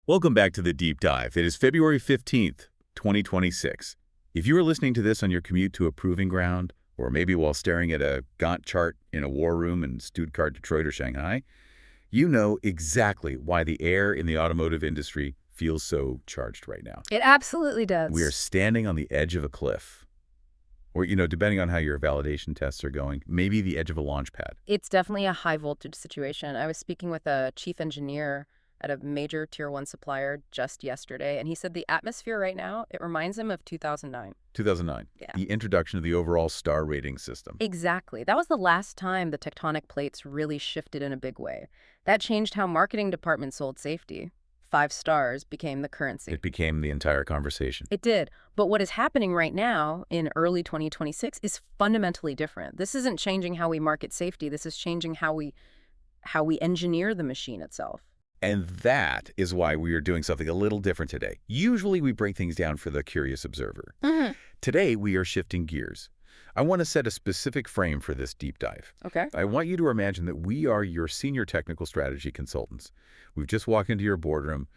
Welcome back to the Deep Dive. It is February 15th, 2026. If you are listening to this on your commute to a proving ground, or maybe while staring at a Gantt chart in a war room in Stuttgart, Detroit, or Shanghai, you know exactly why the air in the automotive industry feels so charged right now. It absolutely does. We are standing on the edge of a cliff. Or, depending on how your validation tests are going, maybe the edge of a launch pad. It's definitely a high voltage situation. I was speaking with a chief engineer at a major tier 1 supplier just yesterday, and he said the atmosphere right now, it reminds him of 2009. 2009. Yeah. The introduction of the overall star rating system. Exactly. That was the last time the tectonic plates really shifted in a big way. That changed how marketing departments sold safety. 5 stars became the currency. It became the entire conversation. It did. But what is happening right now in early 2026 is fundamentally different. This isn't changing how we market safety. This is changing how we engineer the machine itself. And that is why we are doing something a little different today. Usually we break things down for the curious observer. Today we are shifting gears. I want to set a specific frame for this deep dive. Okay. I want you to imagine that we are your senior technical strategy consultants. We've just walked into your boardroom.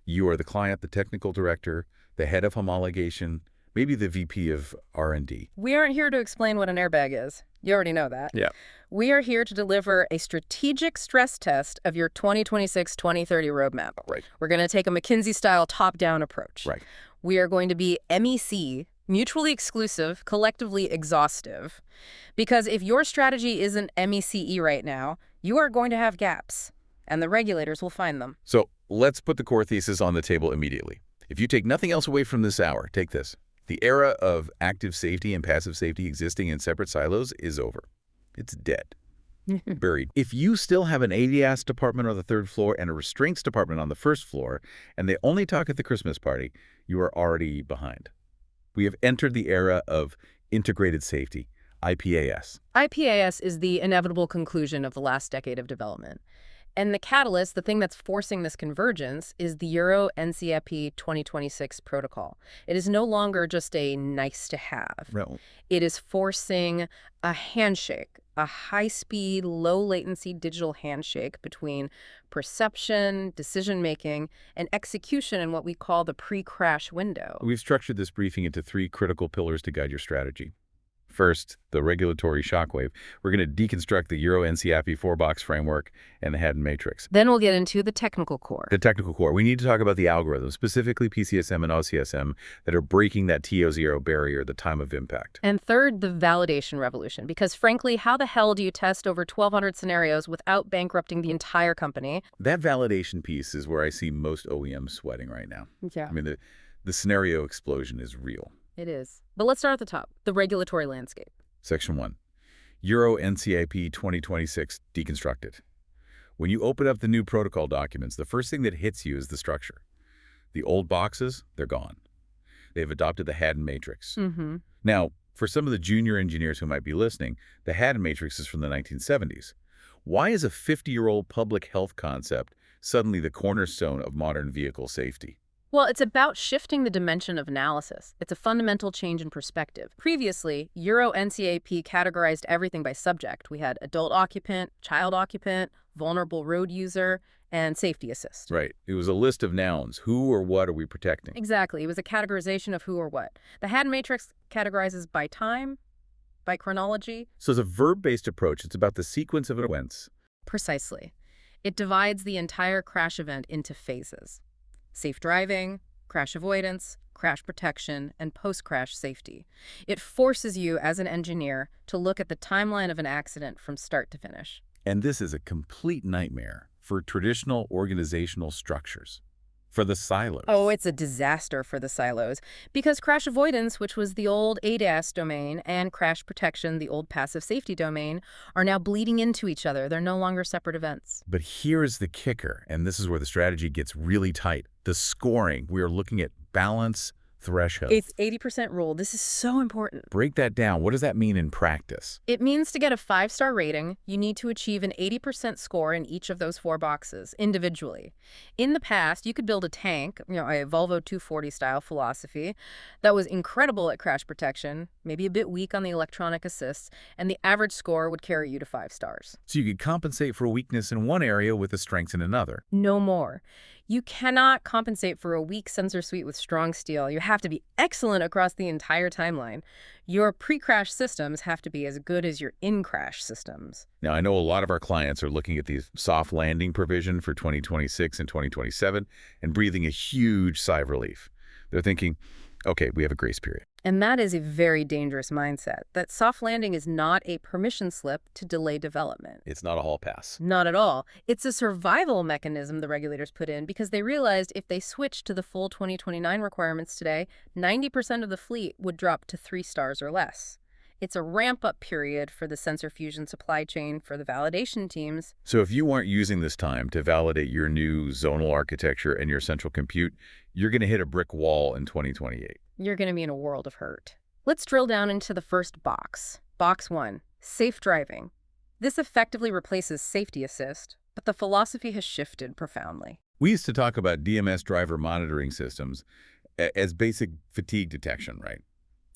You are the client, the technical director, the head of homologation, maybe the VP of R&D. We aren't here to explain what an airbag is. You already know that. Yeah. We are here to deliver a strategic stress test of your 2026-2030 roadmap. Right. We're going to take a McKinsey-style top-down approach. Right. We are going to be MEC, mutually exclusive, collectively exhaustive. Because if your strategy isn't MECE right now, you are going to have gaps, and the regulators will find them. So let's put the core thesis on the table immediately. If you take nothing else away from this hour, take this. The era of active safety and passive safety existing in separate silos is over. It's dead. Buried. If you still have an ADAS department on the 3rd floor and a restraints department on the 1st floor, and they only talk at the Christmas party, you are already behind. We have entered the era of integrated safety, IPAS. IPAS is the inevitable conclusion of the last decade of development. And the catalyst, the thing that's forcing this convergence, is the Euro NCAP 2026 protocol. It is no longer just a nice-to-have. No. It is forcing a handshake, a high-speed, low-latency digital handshake between perception, decision-making, and execution in what we call the pre-crash window. We've structured this briefing into 3 critical pillars to guide your strategy. First, the regulatory shockwave. We're going to deconstruct the Euro NCAP 4-box framework and the Haddon matrix. Then we'll get into the technical core. The technical core. We need to talk about the algorithms, specifically PCSM and OCSM, that are breaking that TO0 barrier, the time of impact. And third, the validation revolution. Because frankly, how the hell do you test over 1,200 scenarios without bankrupting the entire company? That validation piece is where I see most OEMs sweating right now. Yeah. I mean, the scenario explosion is real. It is. But let's start at the top, the regulatory landscape. Section 1. Euro NCAP 2026 deconstructed. When you open up the new protocol documents, the first thing that hits you is the structure. The old boxes, they're gone. They've adopted the Haddon matrix. Now, for some of the junior engineers who might be listening, the Haddon matrix is from the 1970s. Why is a 50-year-old public health concept suddenly the cornerstone of modern vehicle safety? Well, it's about shifting the dimension of analysis. It's a fundamental change in perspective. Previously, Euro NCAP categorized everything by subject. We had adult occupant, child occupant, vulnerable road user, and safety assist. Right. It was a list of nouns. Who or what are we protecting? Exactly. It was a categorization of who or what. The Haddon matrix categorizes by time, by chronology. So it's a verb-based approach. It's about the sequence of events. Precisely. It divides the entire crash event into phases. Safe driving, crash avoidance, crash protection, and post-crash safety. It forces you as an engineer to look at the timeline of an accident from start to finish. And this is a complete nightmare for traditional organizational structures, for the silos. Oh, it's a disaster for the silos. Because crash avoidance, which was the old ADAS domain, and crash protection, the old passive safety domain, are now bleeding into each other. They're no longer separate events. But here's the kicker, and this is where the strategy gets really tight. The scoring. We are looking at balance threshold. It's 80% rule. This is so important. Break that down. What does that mean in practice? It means to get a 5-star rating, you need to achieve an 80% score in each of those 4 boxes, individually. In the past, you could build a tank, a Volvo 240-style philosophy, that was incredible at crash protection, maybe a bit weak on the electronic assists, and the average score would carry you to 5 stars. So you could compensate for a weakness in one area with a strength in another. No more. You cannot compensate for a weak sensor suite with strong steel. You have to be excellent across the entire timeline. Your pre-crash systems have to be as good as your in-crash systems. Now, I know a lot of our clients are looking at the soft landing provision for 2026 and 2027 and breathing a huge sigh of relief. They're thinking, okay, we have a grace period. And that is a very dangerous mindset, that soft landing is not a permission slip to delay development. It's not a hall pass. Not at all. It's a survival mechanism the regulators put in because they realized if they switched to the full 2029 requirements today, 90% of the fleet would drop to 3 stars or less. It's a ramp-up period for the sensor fusion supply chain for the validation teams. So if you aren't using this time to validate your new zonal architecture and your central compute, you're going to hit a brick wall in 2028. You're going to be in a world of hurt. Let's drill down into the first box. Box 1, safe driving. This effectively replaces safety assist, but the philosophy has shifted profoundly. We used to talk about DMS driver monitoring systems as basic fatigue detection, right?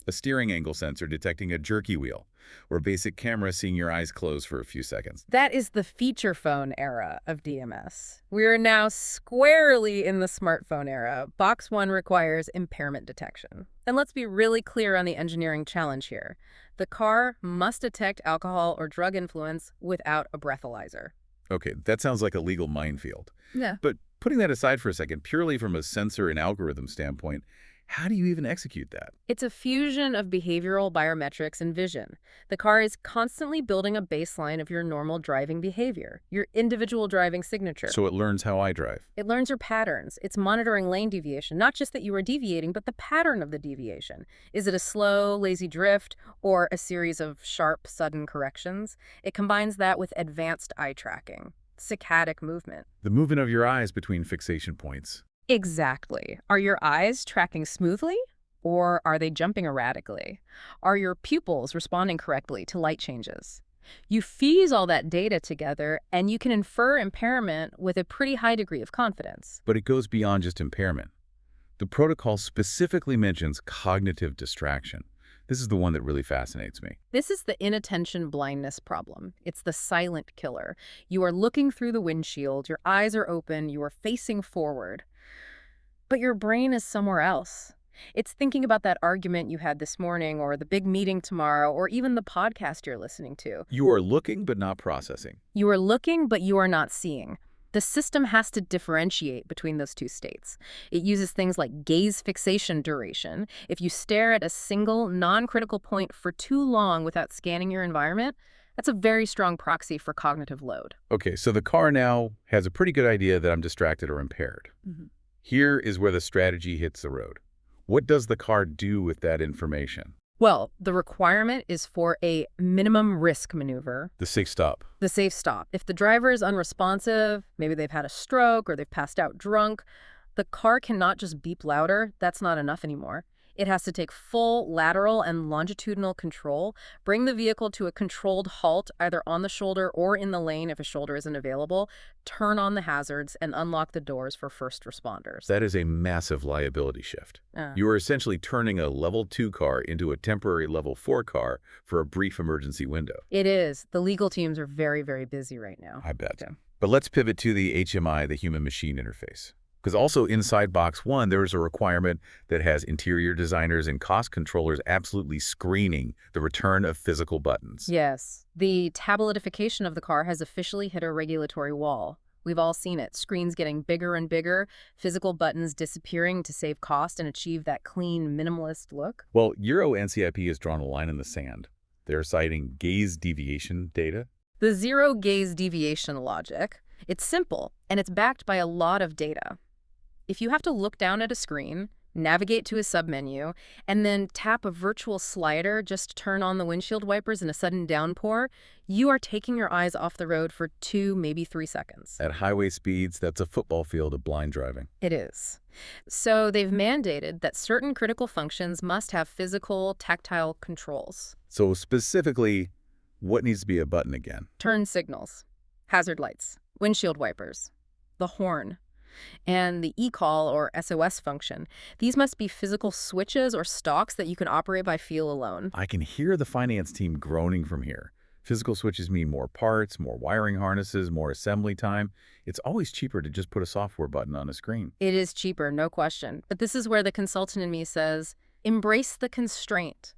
A steering angle sensor detecting a jerky wheel, or a basic camera seeing your eyes close for a few seconds. That is the feature phone era of DMS. We are now squarely in the smartphone era. Box 1 requires impairment detection. And let's be really clear on the engineering challenge here. The car must detect alcohol or drug influence without a breathalyzer. Okay, that sounds like a legal minefield. Yeah. But putting that aside for a second, purely from a sensor and algorithm standpoint, how do you even execute that? It's a fusion of behavioral biometrics and vision. The car is constantly building a baseline of your normal driving behavior, your individual driving signature. So it learns how I drive. It learns your patterns. It's monitoring lane deviation, not just that you are deviating, but the pattern of the deviation. Is it a slow, lazy drift or a series of sharp, sudden corrections? It combines that with advanced eye tracking, saccadic movement. The movement of your eyes between fixation points. Exactly. Are your eyes tracking smoothly or are they jumping erratically? Are your pupils responding correctly to light changes? You fuse all that data together and you can infer impairment with a pretty high degree of confidence. But it goes beyond just impairment. The protocol specifically mentions cognitive distraction. This is the one that really fascinates me. This is the inattention blindness problem. It's the silent killer. You are looking through the windshield, your eyes are open, you are facing forward. But your brain is somewhere else. It's thinking about that argument you had this morning or the big meeting tomorrow or even the podcast you're listening to. You are looking but not processing. You are looking, but you are not seeing. The system has to differentiate between those two states. It uses things like gaze fixation duration. If you stare at a single, non-critical point for too long without scanning your environment, that's a very strong proxy for cognitive load. Okay, so the car now has a pretty good idea that I'm distracted or impaired. Here is where the strategy hits the road. What does the car do with that information? Well, the requirement is for a minimum risk maneuver. The safe stop. The safe stop. If the driver is unresponsive, maybe they've had a stroke or they've passed out drunk, the car cannot just beep louder. That's not enough anymore. It has to take full lateral and longitudinal control, bring the vehicle to a controlled halt either on the shoulder or in the lane if a shoulder isn't available, turn on the hazards, and unlock the doors for first responders. That is a massive liability shift. You are essentially turning a level 2 car into a temporary level 4 car for a brief emergency window. It is. The legal teams are very, very busy right now. I bet. Okay. But let's pivot to the HMI, the human-machine interface. Because also inside Box 1, there is a requirement that has interior designers and cost controllers absolutely screening the return of physical buttons. Yes. The tabletification of the car has officially hit a regulatory wall. We've all seen it. Screens getting bigger and bigger, physical buttons disappearing to save cost and achieve that clean, minimalist look. Well, Euro NCAP has drawn a line in the sand. They're citing gaze deviation data. The zero gaze deviation logic. It's simple, and it's backed by a lot of data. If you have to look down at a screen, navigate to a submenu, and then tap a virtual slider just to turn on the windshield wipers in a sudden downpour, you are taking your eyes off the road for 2, maybe 3 seconds. At highway speeds, that's a football field of blind driving. It is. So they've mandated that certain critical functions must have physical, tactile controls. So specifically, what needs to be a button again? Turn signals, hazard lights, windshield wipers, the horn, and the e-call or SOS function. These must be physical switches or stalks that you can operate by feel alone. I can hear the finance team groaning from here. Physical switches mean more parts, more wiring harnesses, more assembly time. It's always cheaper to just put a software button on a screen. It is cheaper, no question. But this is where the consultant in me says, embrace the constraint.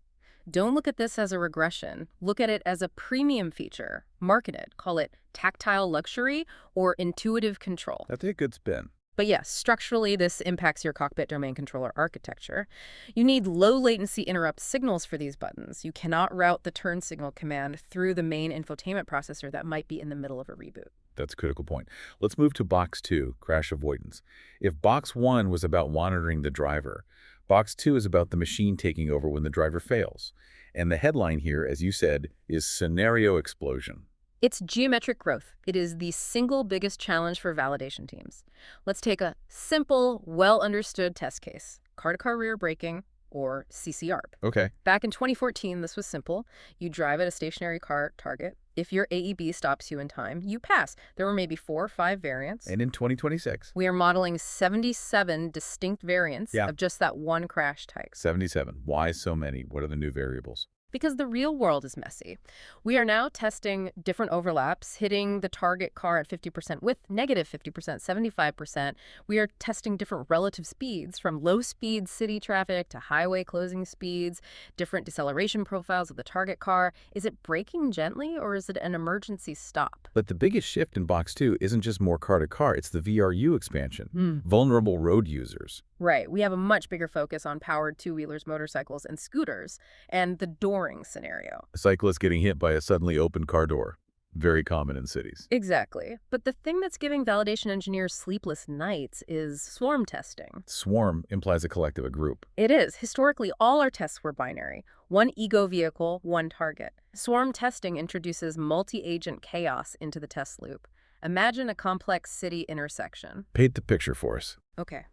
Don't look at this as a regression. Look at it as a premium feature. Market it. Call it tactile luxury or intuitive control. That's a good spin. But yes, structurally, this impacts your cockpit domain controller architecture. You need low latency interrupt signals for these buttons. You cannot route the turn signal command through the main infotainment processor that might be in the middle of a reboot. That's a critical point. Let's move to Box 2, crash avoidance. If Box 1 was about monitoring the driver, Box 2 is about the machine taking over when the driver fails. And the headline here, as you said, is scenario explosion. It's geometric growth. It is the single biggest challenge for validation teams. Let's take a simple, well-understood test case, car-to-car rear braking, or CCARB. Okay. Back in 2014, this was simple. You drive at a stationary car target. If your AEB stops you in time, you pass. There were maybe 4 or 5 variants. And in 2026? We are modeling 77 distinct variants of just that one crash type. 77. Why so many? What are the new variables? Because the real world is messy. We are now testing different overlaps, hitting the target car at 50% with negative 50%, 75%. We are testing different relative speeds from low-speed city traffic to highway closing speeds, different deceleration profiles of the target car. Is it braking gently or is it an emergency stop? But the biggest shift in Box 2 isn't just more car-to-car, it's the VRU expansion. Vulnerable road users. Right. We have a much bigger focus on powered two-wheelers, motorcycles, and scooters, and the dooring scenario. A cyclist getting hit by a suddenly open car door. Very common in cities. Exactly. But the thing that's giving validation engineers sleepless nights is swarm testing. Swarm implies a collective, a group. It is. Historically, all our tests were binary. One ego vehicle, one target. Swarm testing introduces multi-agent chaos into the test loop. Imagine a complex city intersection. Paint the picture for us. Okay.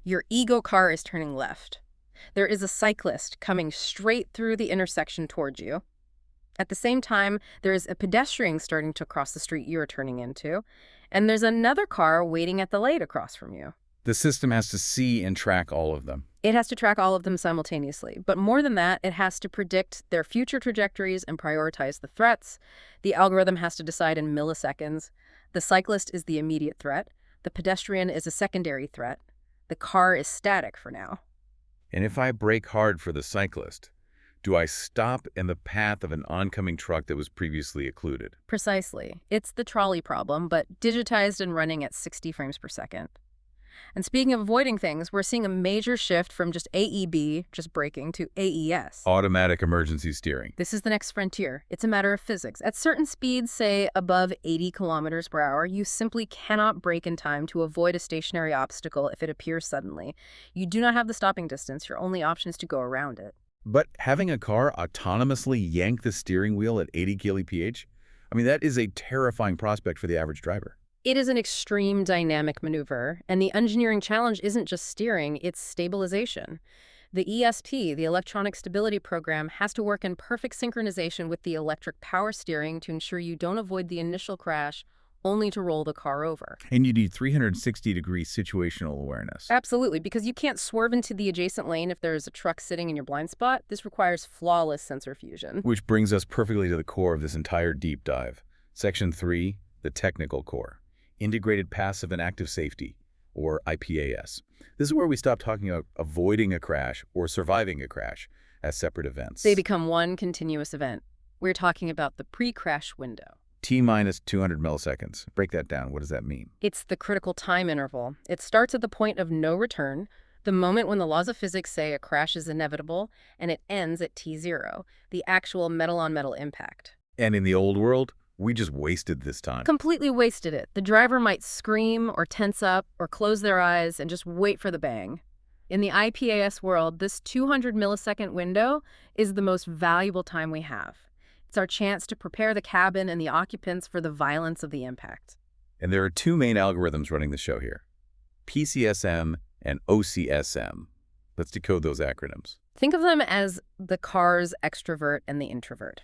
Your ego car is turning left. There is a cyclist coming straight through the intersection towards you. At the same time, there is a pedestrian starting to cross the street you are turning into, and there's another car waiting at the light across from you. The system has to see and track all of them. It has to track all of them simultaneously. But more than that, it has to predict their future trajectories and prioritize the threats. The algorithm has to decide in milliseconds. The cyclist is the immediate threat. The pedestrian is a secondary threat. The car is static for now. And if I brake hard for the cyclist, do I stop in the path of an oncoming truck that was previously occluded? Precisely. It's the trolley problem, but digitized and running at 60 frames per second. And speaking of avoiding things, we're seeing a major shift from just AEB, just braking, to AES. Automatic emergency steering. This is the next frontier. It's a matter of physics. At certain speeds, say above 80 kilometers per hour, you simply cannot brake in time to avoid a stationary obstacle if it appears suddenly. You do not have the stopping distance. Your only option is to go around it. But having a car autonomously yank the steering wheel at 80 kph, I mean, that is a terrifying prospect for the average driver. It is an extreme dynamic maneuver, and the engineering challenge isn't just steering, it's stabilization. The ESP, the Electronic Stability Program, has to work in perfect synchronization with the electric power steering to ensure you don't avoid the initial crash, only to roll the car over. And you need 360-degree situational awareness. Absolutely, because you can't swerve into the adjacent lane if there's a truck sitting in your blind spot. This requires flawless sensor fusion. Which brings us perfectly to the core of this entire deep dive. Section 3, the technical core. Integrated Passive and Active Safety, or IPAS. This is where we stop talking about avoiding a crash or surviving a crash as separate events. They become one continuous event. We're talking about the pre-crash window. T-minus 200 milliseconds. Break that down. What does that mean? It's the critical time interval. It starts at the point of no return, the moment when the laws of physics say a crash is inevitable, and it ends at T0, the actual metal-on-metal impact. And in the old world, we just wasted this time. Completely wasted it. The driver might scream or tense up or close their eyes and just wait for the bang. In the IPAS world, this 200 millisecond window is the most valuable time we have. It's our chance to prepare the cabin and the occupants for the violence of the impact. And there are two main algorithms running the show here, PCSM and OCSM. Let's decode those acronyms. Think of them as the car's extrovert and the introvert.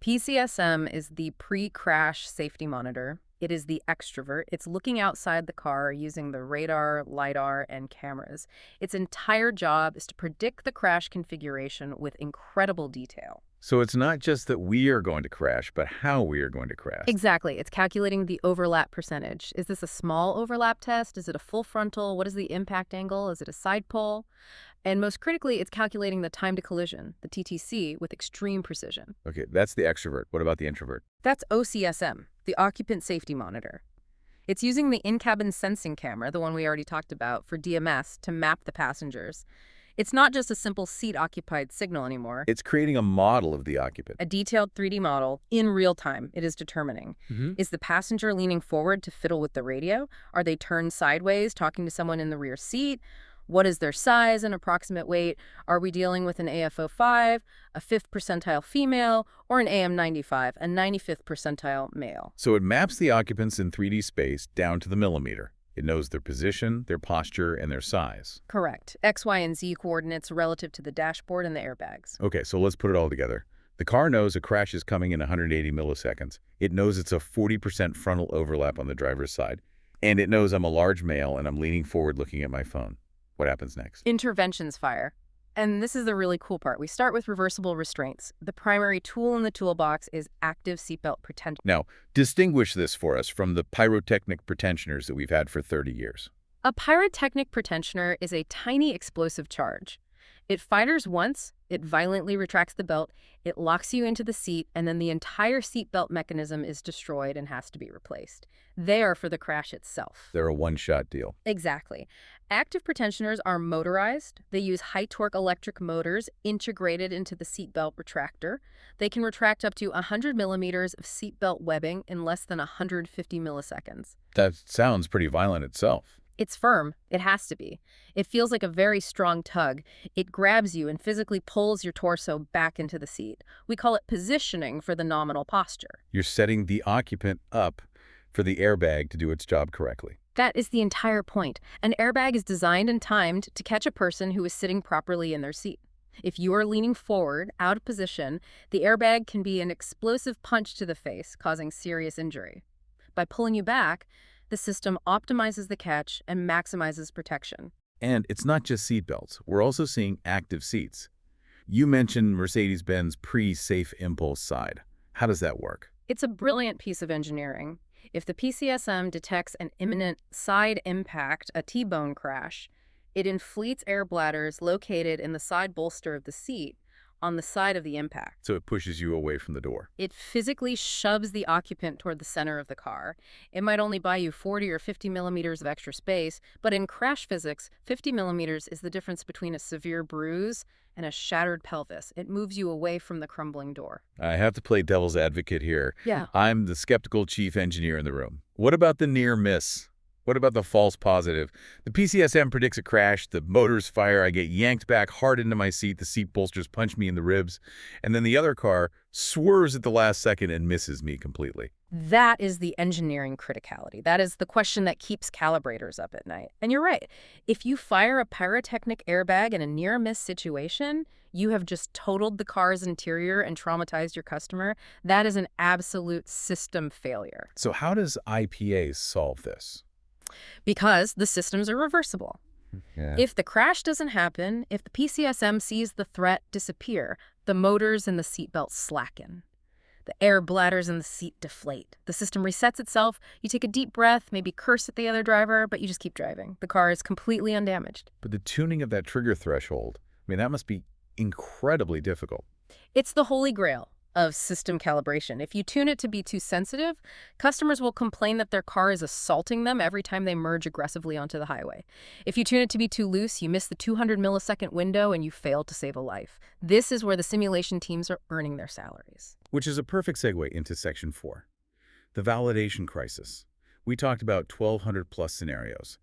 PCSM is the pre-crash safety monitor. It is the extrovert. It's looking outside the car using the radar, LiDAR, and cameras. Its entire job is to predict the crash configuration with incredible detail. So it's not just that we are going to crash, but how we are going to crash. Exactly. It's calculating the overlap percentage. Is this a small overlap test? Is it a full frontal? What is the impact angle? Is it a side pole? And most critically, it's calculating the time to collision, the TTC, with extreme precision. Okay, that's the extrovert. What about the introvert? That's OCSM, the Occupant Safety Monitor. It's using the in-cabin sensing camera, the one we already talked about, for DMS to map the passengers. It's not just a simple seat-occupied signal anymore. It's creating a model of the occupant. A detailed 3D model in real time. It is determining. Is the passenger leaning forward to fiddle with the radio? Are they turned sideways, talking to someone in the rear seat? What is their size and approximate weight? Are we dealing with an AFO5, a 5th percentile female, or an AM95, a 95th percentile male? So it maps the occupants in 3D space down to the millimeter. It knows their position, their posture, and their size. Correct. X, Y, and Z coordinates relative to the dashboard and the airbags. Okay, so let's put it all together. The car knows a crash is coming in 180 milliseconds. It knows it's a 40% frontal overlap on the driver's side. And it knows I'm a large male and I'm leaning forward looking at my phone. What happens next? Interventions fire. And this is the really cool part. We start with reversible restraints. The primary tool in the toolbox is active seatbelt pretension. Now, distinguish this for us from the pyrotechnic pretensioners that we've had for 30 years. A pyrotechnic pretensioner is a tiny explosive charge. It fires once, it violently retracts the belt, it locks you into the seat, and then the entire seatbelt mechanism is destroyed and has to be replaced. They are for the crash itself. They're a one-shot deal. Exactly. Active pretensioners are motorized. They use high-torque electric motors integrated into the seatbelt retractor. They can retract up to 100 millimeters of seatbelt webbing in less than 150 milliseconds. That sounds pretty violent itself. It's firm. It has to be. It feels like a very strong tug. It grabs you and physically pulls your torso back into the seat. We call it positioning for the nominal posture. You're setting the occupant up for the airbag to do its job correctly. That is the entire point. An airbag is designed and timed to catch a person who is sitting properly in their seat. If you are leaning forward, out of position, the airbag can be an explosive punch to the face, causing serious injury. By pulling you back, the system optimizes the catch and maximizes protection. And it's not just seatbelts. We're also seeing active seats. You mentioned Mercedes-Benz pre-safe impulse side. How does that work? It's a brilliant piece of engineering. If the PCSM detects an imminent side impact, a T-bone crash, it inflates air bladders located in the side bolster of the seat on the side of the impact. So it pushes you away from the door. It physically shoves the occupant toward the center of the car. It might only buy you 40 or 50 millimeters of extra space, but in crash physics, 50 millimeters is the difference between a severe bruise and a shattered pelvis. It moves you away from the crumbling door. I have to play devil's advocate here. Yeah. I'm the skeptical chief engineer in the room. What about the near miss? What about the false positive? The PCSM predicts a crash, the motors fire, I get yanked back hard into my seat, the seat bolsters punch me in the ribs, and then the other car swerves at the last second and misses me completely. That is the engineering criticality. That is the question that keeps calibrators up at night. And you're right. If you fire a pyrotechnic airbag in a near-miss situation, you have just totaled the car's interior and traumatized your customer. That is an absolute system failure. So how does IPA solve this? Because the systems are reversible. Yeah. If the crash doesn't happen, if the PCSM sees the threat disappear, the motors in the seatbelt slacken. The air bladders in the seat deflate. The system resets itself. You take a deep breath, maybe curse at the other driver, but you just keep driving. The car is completely undamaged. But the tuning of that trigger threshold, that must be incredibly difficult. It's the holy grail of system calibration. If you tune it to be too sensitive, customers will complain that their car is assaulting them every time they merge aggressively onto the highway. If you tune it to be too loose, you miss the 200 millisecond window and you fail to save a life. This is where the simulation teams are earning their salaries. Which is a perfect segue into Section 4, the validation crisis. We talked about 1,200 plus scenarios,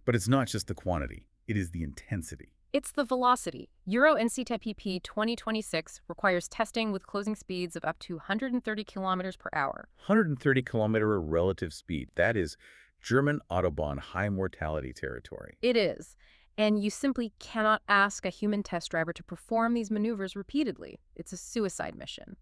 but it's not just the quantity, it is the intensity. It's the velocity. Euro NCAP 2026 requires testing with closing speeds of up to 130 kilometers per hour. 130 kilometer relative speed. That is German Autobahn high mortality territory. It is. And you simply cannot ask a human test driver to perform these maneuvers repeatedly. It's a suicide mission.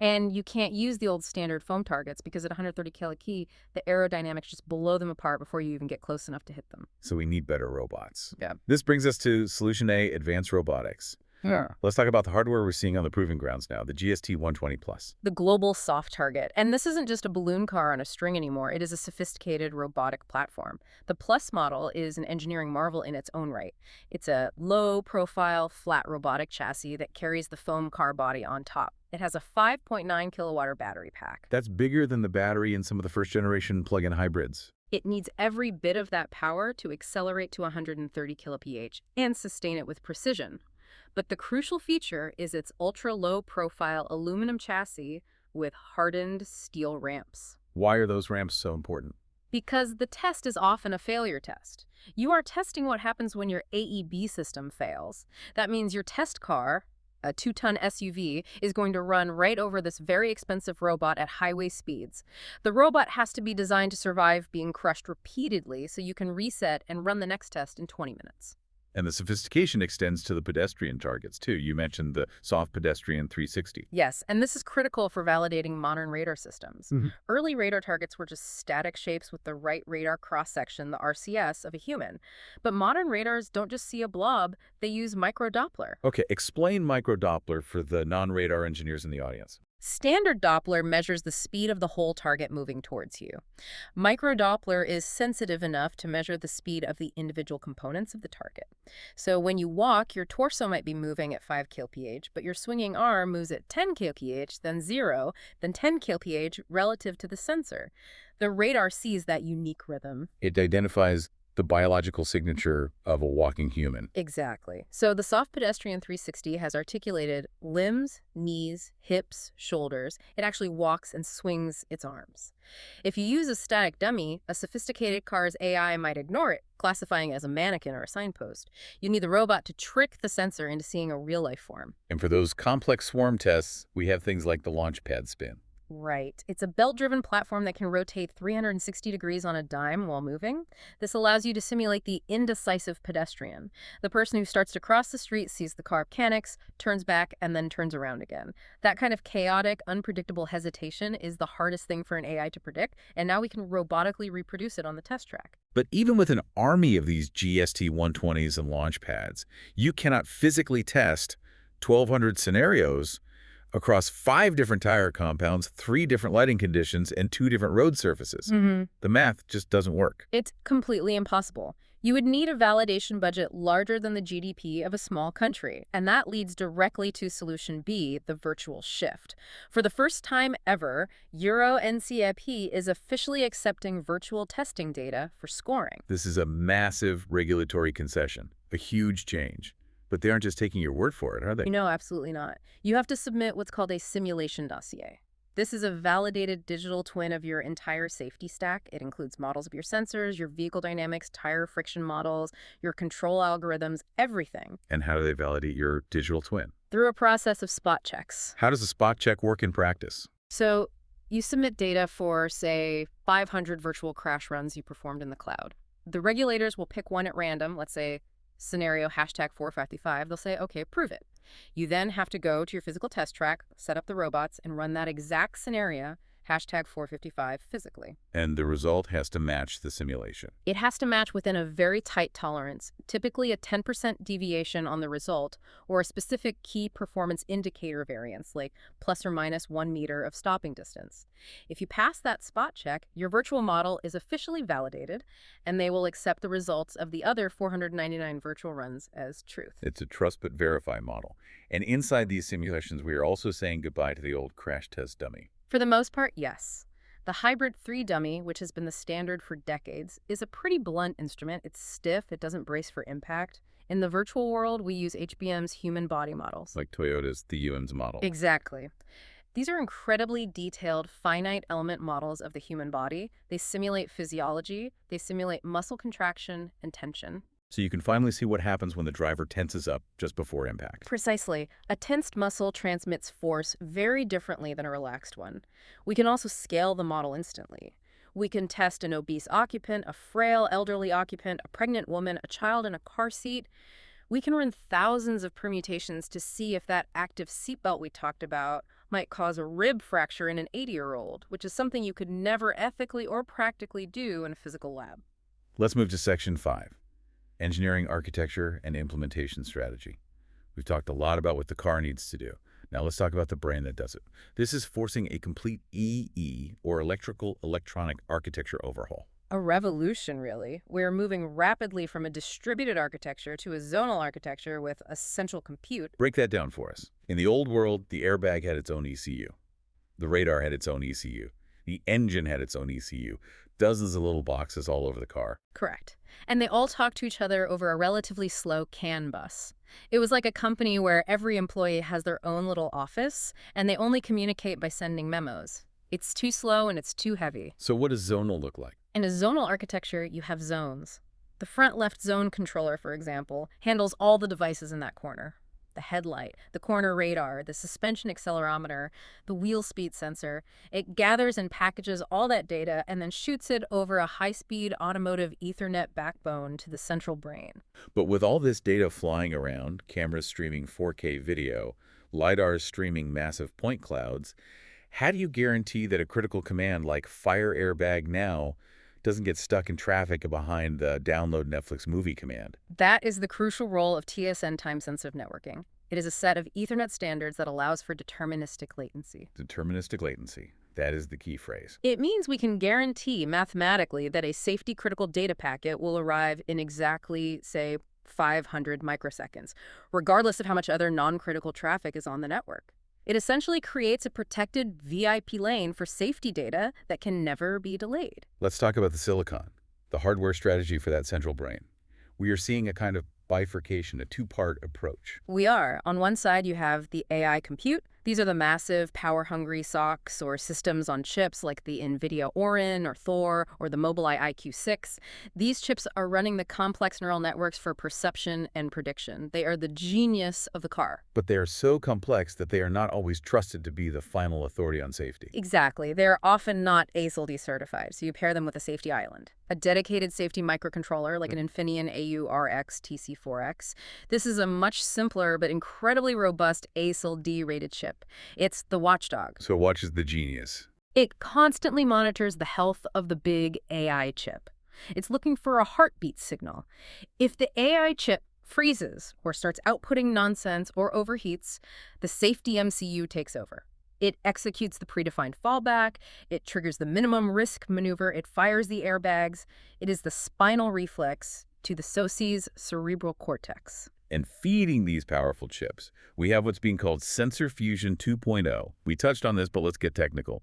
And you can't use the old standard foam targets because at 130 key, the aerodynamics just blow them apart before you even get close enough to hit them. So we need better robots. Yeah. This brings us to Solution A, advanced robotics. Yeah. Let's talk about the hardware we're seeing on the proving grounds now, the GST 120 Plus. The global soft target. And this isn't just a balloon car on a string anymore. It is a sophisticated robotic platform. The Plus model is an engineering marvel in its own right. It's a low-profile, flat robotic chassis that carries the foam car body on top. It has a 5.9 kilowatt battery pack. That's bigger than the battery in some of the first-generation plug-in hybrids. It needs every bit of that power to accelerate to 130 kph and sustain it with precision. But the crucial feature is its ultra-low profile aluminum chassis with hardened steel ramps. Why are those ramps so important? Because the test is often a failure test. You are testing what happens when your AEB system fails. That means your test car, a 2-ton SUV, is going to run right over this very expensive robot at highway speeds. The robot has to be designed to survive being crushed repeatedly so you can reset and run the next test in 20 minutes. And the sophistication extends to the pedestrian targets, too. You mentioned the soft pedestrian 360. Yes, and this is critical for validating modern radar systems. Mm-hmm. Early radar targets were just static shapes with the right radar cross-section, the RCS, of a human. But modern radars don't just see a blob, they use microdoppler. Okay, explain microdoppler for the non-radar engineers in the audience. Standard Doppler measures the speed of the whole target moving towards you. Microdoppler is sensitive enough to measure the speed of the individual components of the target. So when you walk, your torso might be moving at 5 kph, but your swinging arm moves at 10 kph, then 0, then 10 kph relative to the sensor. The radar sees that unique rhythm. It identifies the biological signature of a walking human. Exactly. So the soft pedestrian 360 has articulated limbs, knees, hips, shoulders. It actually walks and swings its arms. If you use a static dummy, a sophisticated car's AI might ignore it, classifying it as a mannequin or a signpost. You need the robot to trick the sensor into seeing a real-life form. And for those complex swarm tests, we have things like the launch pad spin. Right. It's a belt-driven platform that can rotate 360 degrees on a dime while moving. This allows you to simulate the indecisive pedestrian. The person who starts to cross the street sees the car panics, turns back, and then turns around again. That kind of chaotic, unpredictable hesitation is the hardest thing for an AI to predict, and now we can robotically reproduce it on the test track. But even with an army of these GST 120s and launch pads, you cannot physically test 1,200 scenarios across 5 different tire compounds, 3 different lighting conditions, and 2 different road surfaces. The math just doesn't work. It's completely impossible. You would need a validation budget larger than the GDP of a small country, and that leads directly to solution B, the virtual shift. For the first time ever, Euro NCAP is officially accepting virtual testing data for scoring. This is a massive regulatory concession, a huge change. But they aren't just taking your word for it, are they? No, absolutely not. You have to submit what's called a simulation dossier. This is a validated digital twin of your entire safety stack. It includes models of your sensors, your vehicle dynamics, tire friction models, your control algorithms, everything. And how do they validate your digital twin? Through a process of spot checks. How does a spot check work in practice? So you submit data for, say, 500 virtual crash runs you performed in the cloud. The regulators will pick one at random, let's say scenario #455, they'll say, okay, prove it. You then have to go to your physical test track, set up the robots, and run that exact scenario, #455, physically. And the result has to match the simulation. It has to match within a very tight tolerance, typically a 10% deviation on the result, or a specific key performance indicator variance, like plus or minus 1 meter of stopping distance. If you pass that spot check, your virtual model is officially validated, and they will accept the results of the other 499 virtual runs as truth. It's a trust but verify model. And inside these simulations, we are also saying goodbye to the old crash test dummy. For the most part, yes. The Hybrid 3 dummy, which has been the standard for decades, is a pretty blunt instrument. It's stiff, it doesn't brace for impact. In the virtual world, we use HBM's human body models. Like Toyota's the UM's model. Exactly. These are incredibly detailed, finite element models of the human body. They simulate physiology, they simulate muscle contraction and tension. So you can finally see what happens when the driver tenses up just before impact. Precisely. A tensed muscle transmits force very differently than a relaxed one. We can also scale the model instantly. We can test an obese occupant, a frail elderly occupant, a pregnant woman, a child in a car seat. We can run thousands of permutations to see if that active seatbelt we talked about might cause a rib fracture in an 80-year-old, which is something you could never ethically or practically do in a physical lab. Let's move to Section 5. Engineering, architecture, and implementation strategy. We've talked a lot about what the car needs to do. Now let's talk about the brain that does it. This is forcing a complete EE, or electronic architecture overhaul. A revolution, really. We're moving rapidly from a distributed architecture to a zonal architecture with a central compute. Break that down for us. In the old world, the airbag had its own ECU. The radar had its own ECU. The engine had its own ECU. Dozens of little boxes all over the car. Correct. And they all talk to each other over a relatively slow CAN bus. It was like a company where every employee has their own little office, and they only communicate by sending memos. It's too slow and it's too heavy. So what does zonal look like? In a zonal architecture, you have zones. The front left zone controller, for example, handles all the devices in that corner. The headlight, the corner radar, the suspension accelerometer, the wheel speed sensor. It gathers and packages all that data and then shoots it over a high-speed automotive Ethernet backbone to the central brain. But with all this data flying around, cameras streaming 4K video, LiDARs streaming massive point clouds, how do you guarantee that a critical command like fire airbag now doesn't get stuck in traffic behind the download Netflix movie command? That is the crucial role of TSN time-sensitive networking. It is a set of Ethernet standards that allows for deterministic latency. Deterministic latency. That is the key phrase. It means we can guarantee mathematically that a safety-critical data packet will arrive in exactly, say, 500 microseconds, regardless of how much other non-critical traffic is on the network. It essentially creates a protected VIP lane for safety data that can never be delayed. Let's talk about the silicon, the hardware strategy for that central brain. We are seeing a kind of bifurcation, a two-part approach. We are. On one side, you have the AI compute. These are the massive, power-hungry SoCs or systems on chips like the NVIDIA Orin or Thor or the Mobileye IQ6. These chips are running the complex neural networks for perception and prediction. They are the genius of the car. But they are so complex that they are not always trusted to be the final authority on safety. Exactly. They're often not ASIL-D certified, so you pair them with a safety island. A dedicated safety microcontroller like an Infineon AU-RX TC4X. This is a much simpler but incredibly robust ASIL-D rated chip. It's the watchdog. So watch is the genius. It constantly monitors the health of the big AI chip. It's looking for a heartbeat signal. If the AI chip freezes or starts outputting nonsense or overheats, the safety MCU takes over. It executes the predefined fallback, it triggers the minimum risk maneuver, it fires the airbags. It is the spinal reflex to the SOC's cerebral cortex. And feeding these powerful chips, we have what's being called sensor fusion 2.0. We touched on this, but let's get technical.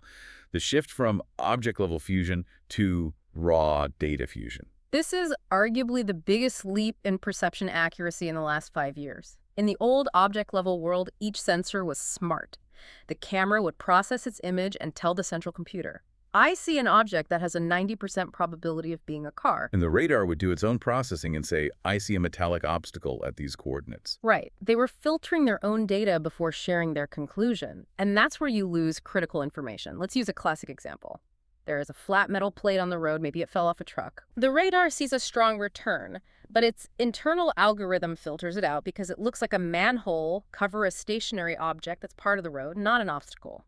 The shift from object-level fusion to raw data fusion. This is arguably the biggest leap in perception accuracy in the last 5 years. In the old object-level world, each sensor was smart. The camera would process its image and tell the central computer, I see an object that has a 90% probability of being a car. And the radar would do its own processing and say, I see a metallic obstacle at these coordinates. Right. They were filtering their own data before sharing their conclusion. And that's where you lose critical information. Let's use a classic example. There is a flat metal plate on the road, maybe it fell off a truck. The radar sees a strong return, but its internal algorithm filters it out because it looks like a manhole cover a stationary object that's part of the road, not an obstacle.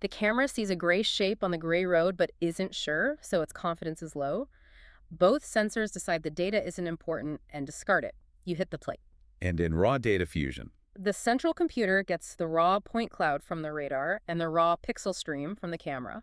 The camera sees a gray shape on the gray road but isn't sure, so its confidence is low. Both sensors decide the data isn't important and discard it. You hit the plate. And in raw data fusion, the central computer gets the raw point cloud from the radar and the raw pixel stream from the camera.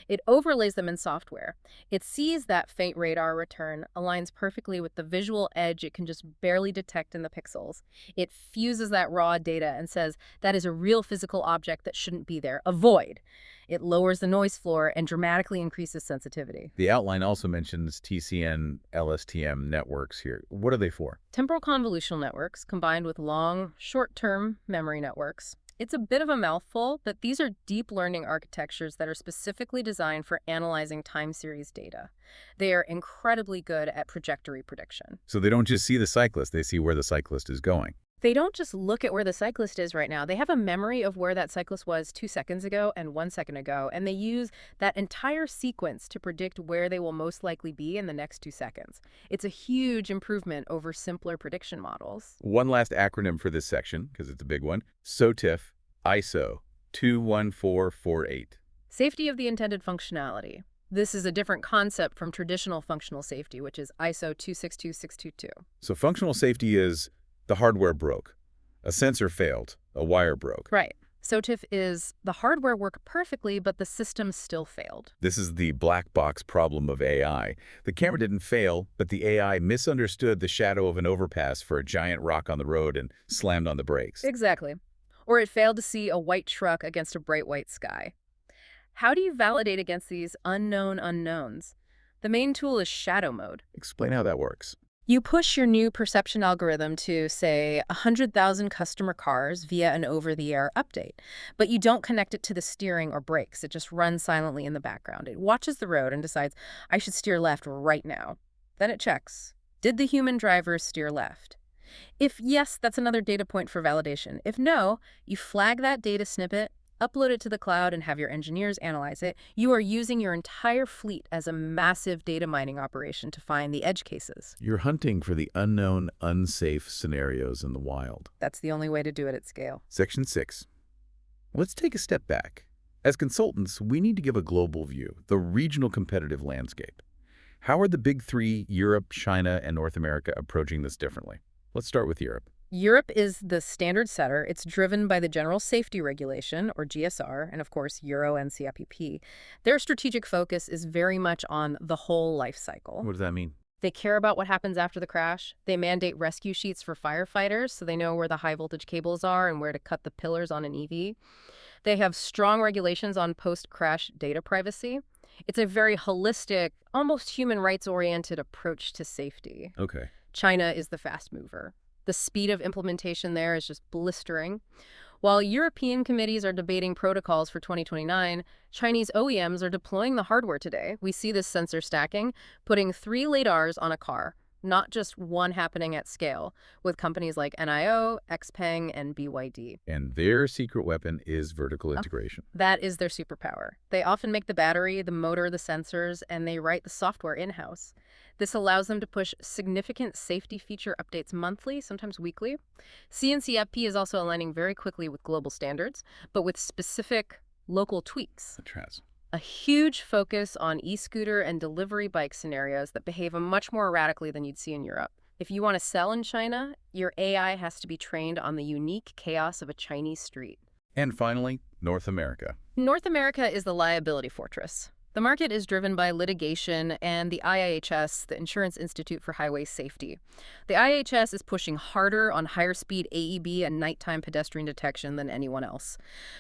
It overlays them in software. It sees that faint radar return, aligns perfectly with the visual edge it can just barely detect in the pixels. It fuses that raw data and says, that is a real physical object that shouldn't be there. Avoid. It lowers the noise floor and dramatically increases sensitivity. The outline also mentions TCN, LSTM networks here. What are they for? Temporal convolutional networks combined with long, short-term memory networks. It's a bit of a mouthful, but these are deep learning architectures that are specifically designed for analyzing time series data. They are incredibly good at trajectory prediction. So they don't just see the cyclist, they see where the cyclist is going. They don't just look at where the cyclist is right now. They have a memory of where that cyclist was 2 seconds ago and 1 second ago, and they use that entire sequence to predict where they will most likely be in the next 2 seconds. It's a huge improvement over simpler prediction models. One last acronym for this section, because it's a big one. SOTIF, ISO 21448. Safety of the intended functionality. This is a different concept from traditional functional safety, which is ISO 262622. So functional safety is the hardware broke. A sensor failed. A wire broke. Right. SOTIF is the hardware worked perfectly, but the system still failed. This is the black box problem of AI. The camera didn't fail, but the AI misunderstood the shadow of an overpass for a giant rock on the road and slammed on the brakes. Exactly. Or it failed to see a white truck against a bright white sky. How do you validate against these unknown unknowns? The main tool is shadow mode. Explain how that works. You push your new perception algorithm to, say, 100,000 customer cars via an over-the-air update, but you don't connect it to the steering or brakes. It just runs silently in the background. It watches the road and decides, I should steer left right now. Then it checks. Did the human driver steer left? If yes, that's another data point for validation. If no, you flag that data snippet, upload it to the cloud, and have your engineers analyze it. You are using your entire fleet as a massive data mining operation to find the edge cases. You're hunting for the unknown, unsafe scenarios in the wild. That's the only way to do it at scale. Section 6. Let's take a step back. As consultants, we need to give a global view, the regional competitive landscape. How are the big three, Europe, China, and North America, approaching this differently? Let's start with Europe. Europe is the standard setter. It's driven by the General Safety Regulation, or GSR, and of course, Euro NCAP. Their strategic focus is very much on the whole life cycle. What does that mean? They care about what happens after the crash. They mandate rescue sheets for firefighters so they know where the high voltage cables are and where to cut the pillars on an EV. They have strong regulations on post-crash data privacy. It's a very holistic, almost human rights-oriented approach to safety. Okay. China is the fast mover. The speed of implementation there is just blistering. While European committees are debating protocols for 2029, Chinese OEMs are deploying the hardware today. We see this sensor stacking, putting 3 lidars on a car, not just one happening at scale, with companies like NIO, XPeng, and BYD. And their secret weapon is vertical integration. That is their superpower. They often make the battery, the motor, the sensors, and they write the software in-house. This allows them to push significant safety feature updates monthly, sometimes weekly. CNCFP is also aligning very quickly with global standards, but with specific local tweaks. A huge focus on e-scooter and delivery bike scenarios that behave much more erratically than you'd see in Europe. If you want to sell in China, your AI has to be trained on the unique chaos of a Chinese street. And finally, North America. North America is the liability fortress. The market is driven by litigation and the IIHS, the Insurance Institute for Highway Safety. The IIHS is pushing harder on higher speed AEB and nighttime pedestrian detection than anyone else.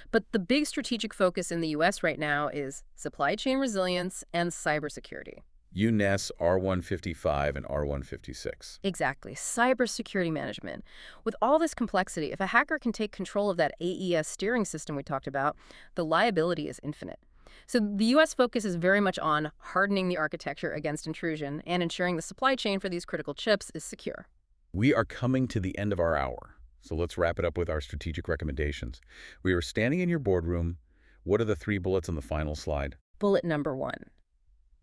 But the big strategic focus in the U.S. right now is supply chain resilience and cybersecurity. UNES R155 and R156. Exactly. Cybersecurity management. With all this complexity, if a hacker can take control of that AES steering system we talked about, the liability is infinite. So the U.S. focus is very much on hardening the architecture against intrusion and ensuring the supply chain for these critical chips is secure. We are coming to the end of our hour, so let's wrap it up with our strategic recommendations. We are standing in your boardroom. What are the 3 bullets on the final slide? Bullet number 1.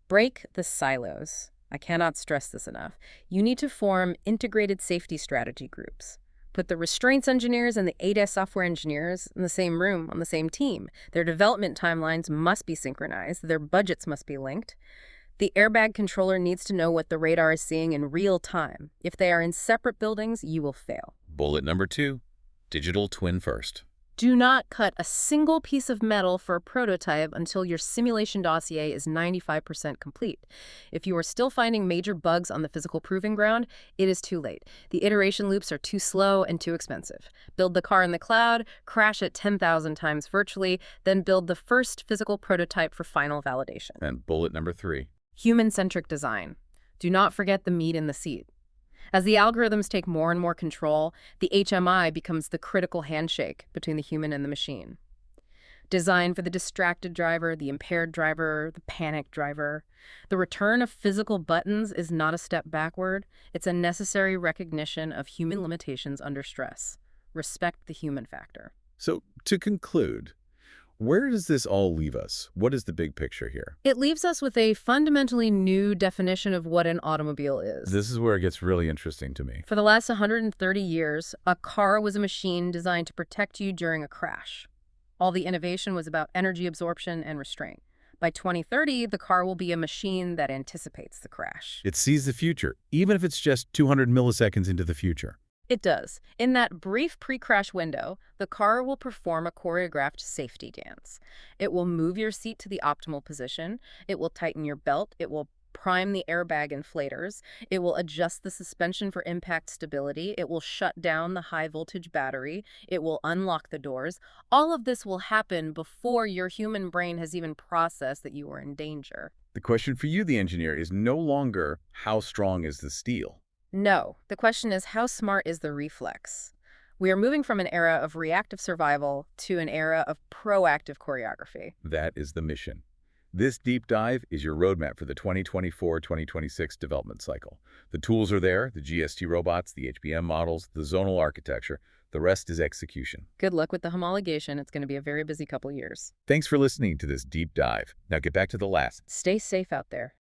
Break the silos. I cannot stress this enough. You need to form integrated safety strategy groups. Put the restraints engineers and the ADAS software engineers in the same room, on the same team. Their development timelines must be synchronized. Their budgets must be linked. The airbag controller needs to know what the radar is seeing in real time. If they are in separate buildings, you will fail. Bullet number 2, digital twin first. Do not cut a single piece of metal for a prototype until your simulation dossier is 95% complete. If you are still finding major bugs on the physical proving ground, it is too late. The iteration loops are too slow and too expensive. Build the car in the cloud, crash it 10,000 times virtually, then build the first physical prototype for final validation. And bullet number 3. Human-centric design. Do not forget the meat in the seat. As the algorithms take more and more control, the HMI becomes the critical handshake between the human and the machine. Design for the distracted driver, the impaired driver, the panicked driver. The return of physical buttons is not a step backward. It's a necessary recognition of human limitations under stress. Respect the human factor. So, to conclude, where does this all leave us? What is the big picture here? It leaves us with a fundamentally new definition of what an automobile is. This is where it gets really interesting to me. For the last 130 years, a car was a machine designed to protect you during a crash. All the innovation was about energy absorption and restraint. By 2030, the car will be a machine that anticipates the crash. It sees the future, even if it's just 200 milliseconds into the future. It does. In that brief pre-crash window, the car will perform a choreographed safety dance. It will move your seat to the optimal position. It will tighten your belt. It will prime the airbag inflators. It will adjust the suspension for impact stability. It will shut down the high voltage battery. It will unlock the doors. All of this will happen before your human brain has even processed that you are in danger. The question for you, the engineer, is no longer how strong is the steel? No, the question is how smart is the reflex? We are moving from an era of reactive survival to an era of proactive choreography. That is the mission. This deep dive is your roadmap for the 2024-2026 development cycle. The tools are there, the GST robots, the HBM models, the zonal architecture. The rest is execution. Good luck with the homologation. It's going to be a very busy couple years. Thanks for listening to this deep dive. Now get back to the last. Stay safe out there.